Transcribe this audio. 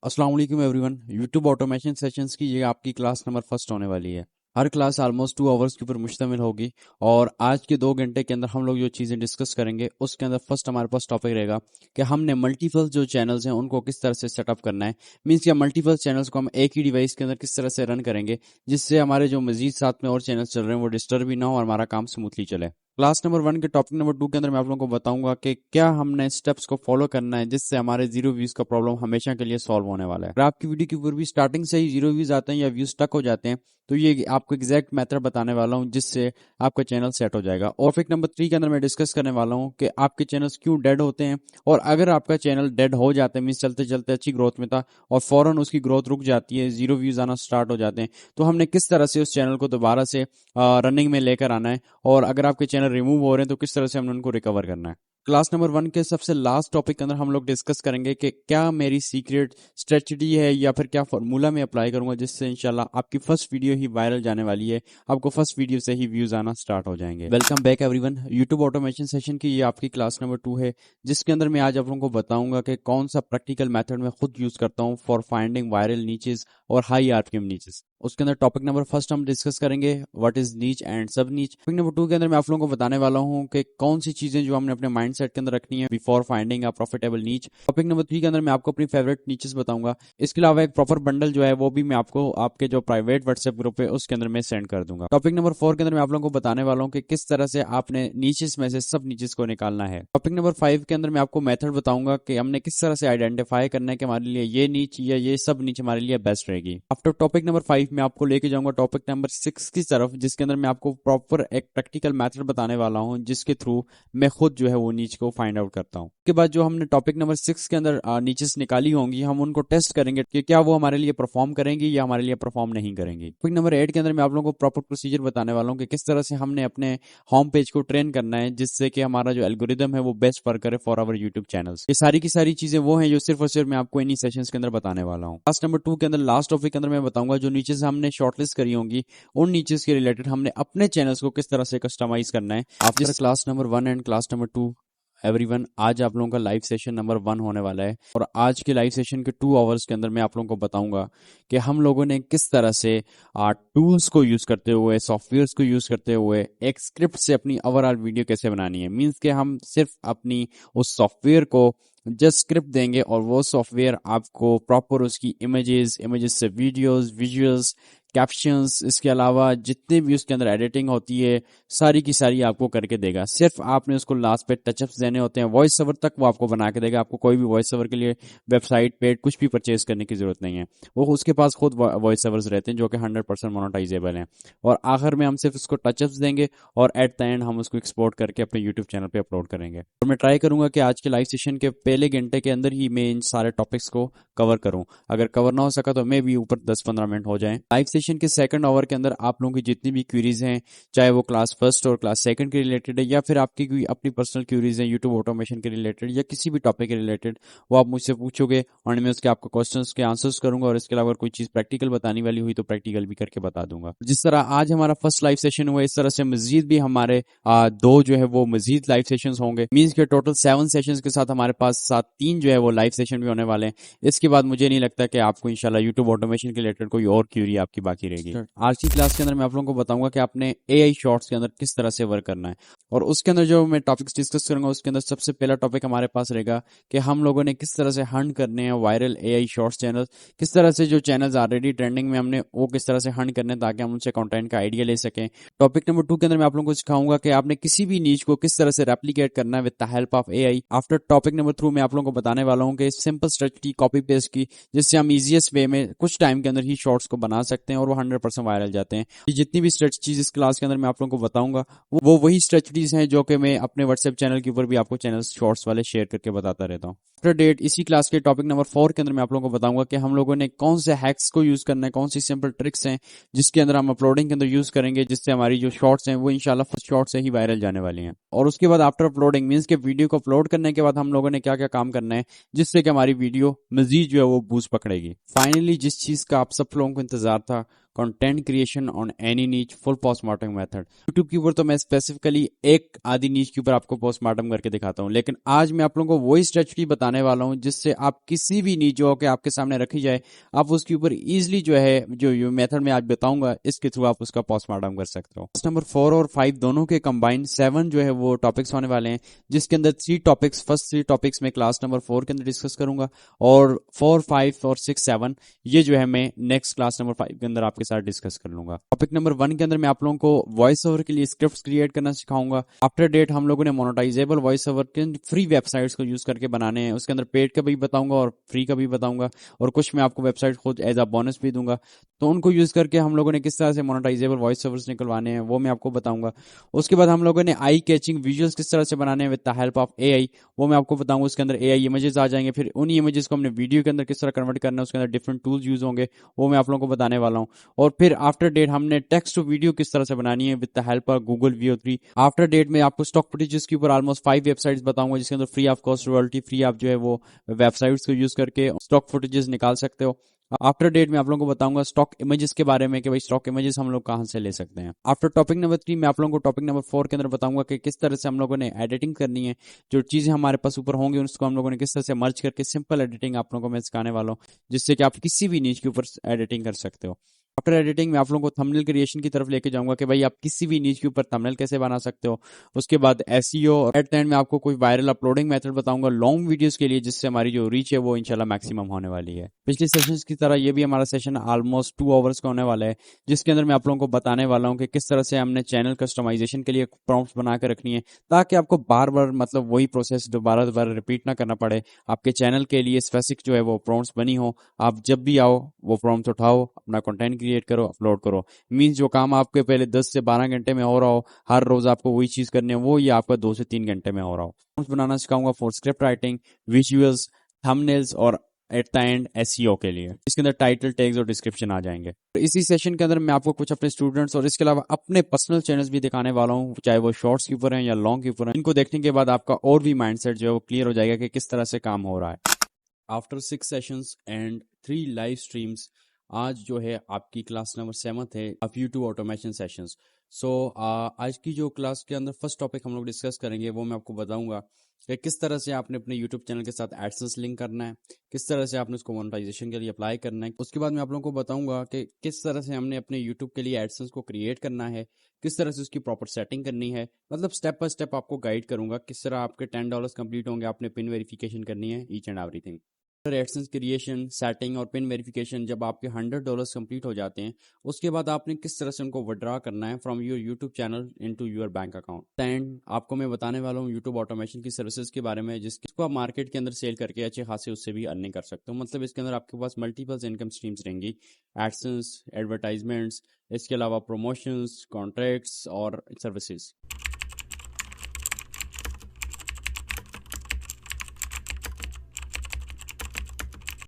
अस्सलाम वालेकुम everyone. YouTube automation sessions की ये आपकी क्लास नंबर फर्स्ट होने वाली है। हर क्लास ऑलमोस्ट 2 आवर्स के ऊपर मुश्तमिल होगी और आज के 2 घंटे के अंदर हम लोग जो चीज़ें डिस्कस करेंगे उसके अंदर फर्स्ट हमारे पास टॉपिक रहेगा कि हमने मल्टीपल जो चैनल्स हैं उनको किस तरह से सेटअप करना है। मीन्स क्या मल्टीपल चैनल्स को हम एक ही डिवाइस के अंदर किस तरह से रन करेंगे जिससे हमारे जो मजीद साथ में और चैनल्स चल रहे हैं वो डिस्टर्ब भी ना हो और हमारा काम स्मूथली चले। क्लास नंबर 1 के टॉपिक नंबर 2 के अंदर मैं आप लोगों को बताऊंगा कि क्या हमने स्टेप्स को फॉलो करना है जिससे हमारे जीरो व्यूज का प्रॉब्लम हमेशा के लिए सॉल्व होने वाला है। अगर आपकी वीडियो के ऊपर भी स्टार्टिंग से ही जीरो व्यूज आते हैं या व्यूज स्टक हो जाते हैं तो ये आपको एग्जैक्ट मेथड बताने वाला हूँ जिससे आपका चैनल सेट हो जाएगा। और टॉपिक नंबर 3 के अंदर मैं डिस्कस करने वाला हूँ कि आपके चैनल्स क्यों डेड होते हैं और अगर आपका चैनल डेड हो जाता है मीन्स चलते चलते अच्छी ग्रोथ में था और फौरन उसकी ग्रोथ रुक जाती है, जीरो व्यूज आना स्टार्ट हो जाते हैं, तो हमने किस तरह से उस चैनल को दोबारा से रनिंग में लेकर आना है और अगर आपके चैनल रिमूव हो रहे हैं तो किस तरह से हमने उनको रिकवर करना है। क्लास नंबर 1 के सबसे लास्ट टॉपिक के अंदर हम लोग डिस्कस करेंगे कि क्या मेरी सीक्रेट स्ट्रेटजी है या फिर क्या फॉर्मूला मैं अप्लाई करूंगा जिससे इंशाल्लाह आपकी फर्स्ट वीडियो ही वायरल जाने वाली है, आपको फर्स्ट वीडियो से ही व्यूज आना स्टार्ट हो जाएंगे। Welcome back everyone. YouTube automation session की ये आपकी क्लास नंबर 2 है जिसके अंदर मैं आज आप लोगों को बताऊंगा कि कौन सा प्रैक्टिकल मेथड मैं खुद यूज करता हूँ फॉर फाइंडिंग वायरल नीचेस और हाई आरपीएम नीचेस। उसके अंदर टॉपिक नंबर फर्स्ट हम डिस्कस करेंगे व्हाट इज नीच एंड सब नीच। टॉपिक नंबर 2 के अंदर मैं आप लोगों को बताने वाला हूं कि कौन सी चीजें जो हमने अपने माइंडसेट के अंदर रखनी है बिफोर फाइंडिंग अ प्रॉफिटेबल नीच। टॉपिक नंबर 3 के अंदर मैं आपको अपनी फेवरेट नीचेस बताऊंगा। इसके अलावा एक प्रॉपर बंडल जो है वो भी मैं आपको आपके जो प्राइवेट व्हाट्सएप ग्रुप है उसके अंदर मैं सेंड कर दूंगा। टॉपिक नंबर 4 के अंदर मैं आप लोगों को बताने वाला हूँ कि किस तरह से आपने नीचेस में से सब नीचेस को निकालना है। टॉपिक नंबर 5 के अंदर मैं आपको मेथड बताऊंगा कि हमने किस तरह से आइडेंटिफाई करना है कि हमारे लिए ये नीच या ये सब नीच हमारे लिए बेस्ट रहेगी। आफ्टर टॉपिक नंबर 5 में आपको लेके जाऊंगा टॉपिक नंबर 6 की तरफ जिसके अंदर मैं आपको प्रॉपर एक प्रैक्टिकल मेथड बताने वाला हूं जिसके थ्रू मैं खुद जो है वो नीच को फाइंड आउट करता हूं। उसके बाद जो हमने टॉपिक नंबर 6 के अंदर नीचेस निकाली होंगी हम उनको टेस्ट करेंगे कि क्या वो हमारे लिए परफॉर्म करेंगी या हमारे लिए परफॉर्म नहीं करेंगी। टॉपिक नंबर 8 के अंदर मैं आप लोगों को प्रॉपर प्रोसीजर बताने वाला हूँ कि किस तरह से हमने अपने होम पेज को ट्रेन करना है जिससे कि हमारा जो एल्गोरिदम है वो बेस्ट वर्क करे फॉर आवर यूट्यूब चैनल्स। ये सारी की सारी चीजें वो हैं जो सिर्फ और सिर्फ मैं आपको इन्हीं सेशंस के अंदर बताने वाला हूँ। क्लास नंबर 2 के अंदर लास्ट टॉपिक के अंदर मैं बताऊंगा जो नीचे से हमने शॉर्टलिस्ट करी होंगी उन नीचेस के रिलेटेड हमने अपने चैनल्स को किस तरह से कस्टमाइज करना है। After class number 1 and class number 2 everyone, आज आप लोगों का लाइव सेशन नंबर 1 होने वाला है और आज के लाइव सेशन के 2 आवर्स के अंदर मैं आप लोगों को बताऊंगा कि हम लोगों ने किस तरह से टूल्स को यूज करते हुए, सॉफ्टवेयर्स को यूज करते हुए एक स्क्रिप्ट से अपनी ओवरऑल वीडियो कैसे बनानी है। मींस के हम सिर्फ अपनी उस सॉफ्टवेयर को जस्ट स्क्रिप्ट देंगे और वो सॉफ्टवेयर आपको प्रॉपर उसकी इमेजेस से वीडियोस, विजुअल्स, कैप्शंस, इसके अलावा जितने भी उसके अंदर एडिटिंग होती है सारी की सारी आपको करके देगा। सिर्फ आपने उसको लास्ट पे टचअप्स देने होते हैं। वॉइस ओवर तक वो आपको बना के देगा। आपको कोई भी वॉइस ओवर के लिए वेबसाइट पेड कुछ भी परचेज करने की जरूरत नहीं है। वो उसके पास खुद वॉइस ओवर्स रहते हैं जो कि 100% मोनेटाइजेबल हैं और आखिर में हम सिर्फ उसको टचअप्स देंगे और एट द एंड हम उसको एक्सपोर्ट करके अपने यूट्यूब चैनल पे अपलोड करेंगे। और मैं ट्राई करूंगा कि आज के लाइव सेशन के पहले घंटे के अंदर ही मैं इन सारे टॉपिक्स को कवर करूं। अगर कवर ना हो सका तो मैं भी ऊपर 10-15 मिनट हो जाए। लाइव सेशन के सेकंड आवर के अंदर आप लोगों की जितनी भी क्वेरीज हैं, चाहे वो क्लास फर्स्ट और क्लास सेकंड के रिलेटेड है या फिर आपकी कोई अपनी पर्सनल क्वेरीज हैं यूट्यूब ऑटोमेशन के रिलेटेड या किसी भी टॉपिक के रिलेटेड, वो आप मुझसे पूछोगे और मैं उसके आपको क्वेश्चंस के आंसर्स करूंगा और इसके अलावा कोई चीज प्रैक्टिकल बताने वाली हुई तो प्रैक्टिकल भी करके बता दूंगा। जिस तरह आज हमारा फर्स्ट लाइव सेशन हुआ इस तरह से मजीद भी हमारे 2 जो है वो मजीद लाइव सेशन होंगे। मीन्स के टोटल 7 सेशन के साथ हमारे पास साथ 3 जो है वो लाइव सेशन भी होने वाले हैं। इसके बाद मुझे नहीं लगता कि आपको इंशाल्लाह यूट्यूब ऑटोमेशन के रिलेटेड कोई और क्यूरी आपकी बाकी रहेगी। आज की क्लास के अंदर मैं आप लोगों को बताऊंगा कि आपने एआई शॉर्ट्स के अंदर किस तरह से वर्क करना है और उसके अंदर जो मैं टॉपिक्स डिस्कस करूंगा उसके अंदर सबसे पहला टॉपिक हमारे पास रहेगा कि हम लोगों ने किस तरह से हंट करने हैं वायरल एआई शॉर्ट्स चैनल, किस तरह से जो चैनल्स ऑलरेडी ट्रेंडिंग में हमने वो किस तरह से हंट करने हैं ताकि हम उनसे कंटेंट का आइडिया ले सकें। टॉपिक नंबर 2 के अंदर मैं आप लोगों को सिखाऊंगा कि आपने किसी भी नीच को किस तरह से रेप्लिकेट करना है with the help of AI. After topic number 3 मैं आप लोगों को बताने वाला हूं कि सिंपल स्ट्रेटजी कॉपी पेस्ट की जिससे हम इजीएस्ट वे में कुछ टाइम के अंदर ही शॉर्ट्स को बना सकते हैं और वो 100% वायरल जाते हैं। ये जितनी भी स्ट्रेटजीज इस क्लास के अंदर मैं आप लोगों को बताऊंगा वो वही स्ट्रेटजीज हैं जो कि मैं अपने व्हाट्सएप चैनल के ऊपर भी आपको चैनल शॉर्ट्स वाले शेयर करके बताता रहता हूँ। आफ्टर डेट इसी क्लास के टॉपिक नंबर 4 के अंदर मैं आप लोगों को बताऊंगा कि हम लोगों ने कौन से हैक्स को यूज करना है, कौन सी सिंपल ट्रिक्स हैं जिसके अंदर हम अपलोडिंग के अंदर यूज करेंगे जिससे हमारी जो शॉर्ट्स हैं वो इंशाल्लाह फर्स्ट शॉर्ट से ही वायरल जाने वाली हैं। और उसके बाद आफ्टर अपलोडिंग मींस के वीडियो को अपलोड करने के बाद हम लोगों ने क्या क्या काम करना है जिससे कि हमारी वीडियो मजीद जो है वो बूस्ट पकड़ेगी। फाइनली जिस चीज का आप सब लोगों को इंतजार था, कंटेंट क्रिएशन ऑन एनी नीच फुल पोस्टमार्टम मेथड। यूट्यूब के ऊपर तो मैं स्पेसिफिकली एक आधी नीच के ऊपर आपको पोस्टमार्टम करके दिखाता हूँ, लेकिन आज मैं आप लोगों को वही स्ट्रेटजी बताने वाला हूँ जिससे आप किसी भी नीच जो कि आपके सामने रखी जाए, आप उसके ऊपर इजिली जो है जो मेथड मैं आज बताऊंगा इसके थ्रू आप उसका पोस्टमार्टम कर सकते हो। नंबर 4 और 5 दोनों के कंबाइन 7 जो है वो टॉपिक्स होने वाले हैं, जिसके अंदर 3 टॉपिक्स, फर्स्ट 3 टॉपिक्स में क्लास नंबर 4 के अंदर डिस्कस करूंगा, और 4, 5 और 6, 7 ये जो है मैं नेक्स्ट क्लास नंबर 5 के अंदर आपके साथ डिस्कस कर लूंगा। टॉपिक नंबर 1 के अंदर मैं आप लोगों को वॉइस ओवर के लिए स्क्रिप्ट्स क्रिएट करना सिखाऊंगा। आफ्टर डेट हम लोगों ने मोनेटाइजेबल वॉइस ओवर के फ्री वेबसाइट्स को यूज करके बनाने हैं, उसके अंदर पेड का भी बताऊंगा और फ्री का भी बताऊंगा, और कुछ मैं आपको वेबसाइट खुद एज अ बोनस भी दूंगा। तो उनको यूज करके हम लोगों ने किस तरह से मोनेटाइजेबल वॉइस ओवर्स निकलवाने हैं वो मैं आपको बताऊंगा। उसके बाद हम लोगों ने आई कैचिंग विजुअल्स किस तरह से बनाने हैं with the help of AI, वो मैं आपको बताऊंगा। उसके अंदर एआई इमेजेस आ जाएंगे, फिर उन इमेजेस को हमने वीडियो के अंदर किस तरह कन्वर्ट करना है, उसके अंदर डिफरेंट टूल्स यूज होंगे, वो मैं आप लोगों को बताने वाला हूँ। और फिर आफ्टर डेट हमने टेक्स्ट टू वीडियो किस तरह से बनानी है with the help of Google VO3। After that में आपको स्टॉक फुटेजेस के ऊपर ऑलमोस्ट 5 वेबसाइट्स बताऊंगा, जिसके अंदर free of cost royalty free आप जो है वो वेबसाइट्स को यूज करके स्टॉक फुटेजेस निकाल सकते हो। आफ्टर डेट में आप लोगों को बताऊंगा स्टॉक इमेजेस के बारे में कि भाई स्टॉक इमेजेस हम लोग कहां से ले सकते हैं। आफ्टर टॉपिक नंबर 3 मैं आप लोगों को टॉपिक नंबर 4 के अंदर बताऊंगा कि किस तरह से हम लोगों ने एडिटिंग करनी है, जो चीजें हमारे पास ऊपर होंगी उसको हम लोगों ने किस तरह से मर्ज करके सिंपल एडिटिंग आप लोगों को मैं सिखाने वाला हूँ, जिससे कि आप किसी भी नीच के ऊपर एडिटिंग कर सकते हो। आफ्टर एडिटिंग में आप लोगों को थंबनेल क्रिएशन की तरफ लेके जाऊंगा कि भाई आप किसी भी नीच के ऊपर थंबनेल कैसे बना सकते हो। उसके बाद एसईओ, एट द एंड में आपको कोई वायरल अपलोडिंग मेथड बताऊंगा लॉन्ग वीडियोस के लिए, जिससे हमारी जो रीच है वो इंशाल्लाह मैक्सिमम होने वाली है। पिछले सेशंस की तरह ये भी हमारा सेशन ऑलमोस्ट 2 आवर्स का होने वाला है, जिसके अंदर मैं आप लोगों को बताने वाला हूँ कि किस तरह से हमने चैनल कस्टमाइजेशन के लिए प्रॉम्प्ट्स बना कर रखनी है, ताकि आपको बार बार मतलब वही प्रोसेस दोबारा दोबारा रिपीट ना करना पड़े। आपके चैनल के लिए स्पेसिफिक जो है वो प्रॉम्प्ट्स बनी हो, आप जब भी आओ वो प्रॉम्प्ट्स उठाओ, अपना कंटेंट क्रिएट करो, अपलोड करो। मींस जो काम आपके पहले 10 से 12 घंटे में हो रहा हो, हर रोज आपको वही चीज करनी है, वो ये आपका 2 से 3 घंटे में हो रहा हो। प्रॉम्प्ट्स बनाना सिखाऊंगा for script writing, visuals, thumbnails और एट द एंड एसईओ के लिए। इसके अंदर टाइटल, टैग्स और डिस्क्रिप्शन आ जाएंगे। तो इसी सेशन के अंदर मैं आपको कुछ अपने स्टूडेंट्स और इसके अलावा अपने पर्सनल चैनल्स भी दिखाने वाला हूँ, चाहे वो शॉर्ट्स के ऊपर हैं या लॉन्ग के ऊपर हैं। इनको देखने के बाद आपका और भी माइंडसेट जो है वो क्लियर हो जाएगा कि किस तरह से काम हो रहा है। After 6 sessions and 3 live streams, आज जो है आपकी क्लास नंबर 7 है ऑफ यूट्यूब ऑटोमेशन सेशंस। सो आज की जो क्लास के अंदर फर्स्ट टॉपिक हम लोग डिस्कस करेंगे वो मैं आपको बताऊंगा कि किस तरह से आपने अपने यूट्यूब चैनल के साथ एडसेंस लिंक करना है, किस तरह से आपने उसको मोनेटाइजेशन के लिए अप्लाई करना है। उसके बाद मैं आप लोगों को बताऊंगा कि किस तरह से हमने अपने यूट्यूब के लिए एडसेंस को क्रिएट करना है, किस तरह से उसकी प्रॉपर सेटिंग करनी है, मतलब स्टेप बाय स्टेप आपको गाइड करूंगा किस तरह आपके $10 कंप्लीट होंगे, आपने पिन वेरिफिकेशन करनी है, each and everything. AdSense creation, setting और पिन वेरिफिकेशन जब आपके $100 कंप्लीट हो जाते हैं, उसके बाद आपने किस तरह से उनको विड्रॉ करना है from your YouTube channel into your bank account. And आपको मैं बताने वाला हूँ यूट्यूब ऑटोमेशन की सर्विसेज के बारे में, जिसको आप मार्केट के अंदर सेल करके अच्छे खासे उससे भी अर्निंग कर सकते हो। मतलब इसके अंदर आपके पास मल्टीपल इनकम स्ट्रीम्स रहेंगी, एडसेंस, एडवर्टाइजमेंट्स, इसके अलावा प्रमोशंस, कॉन्ट्रैक्ट्स और सर्विसेज।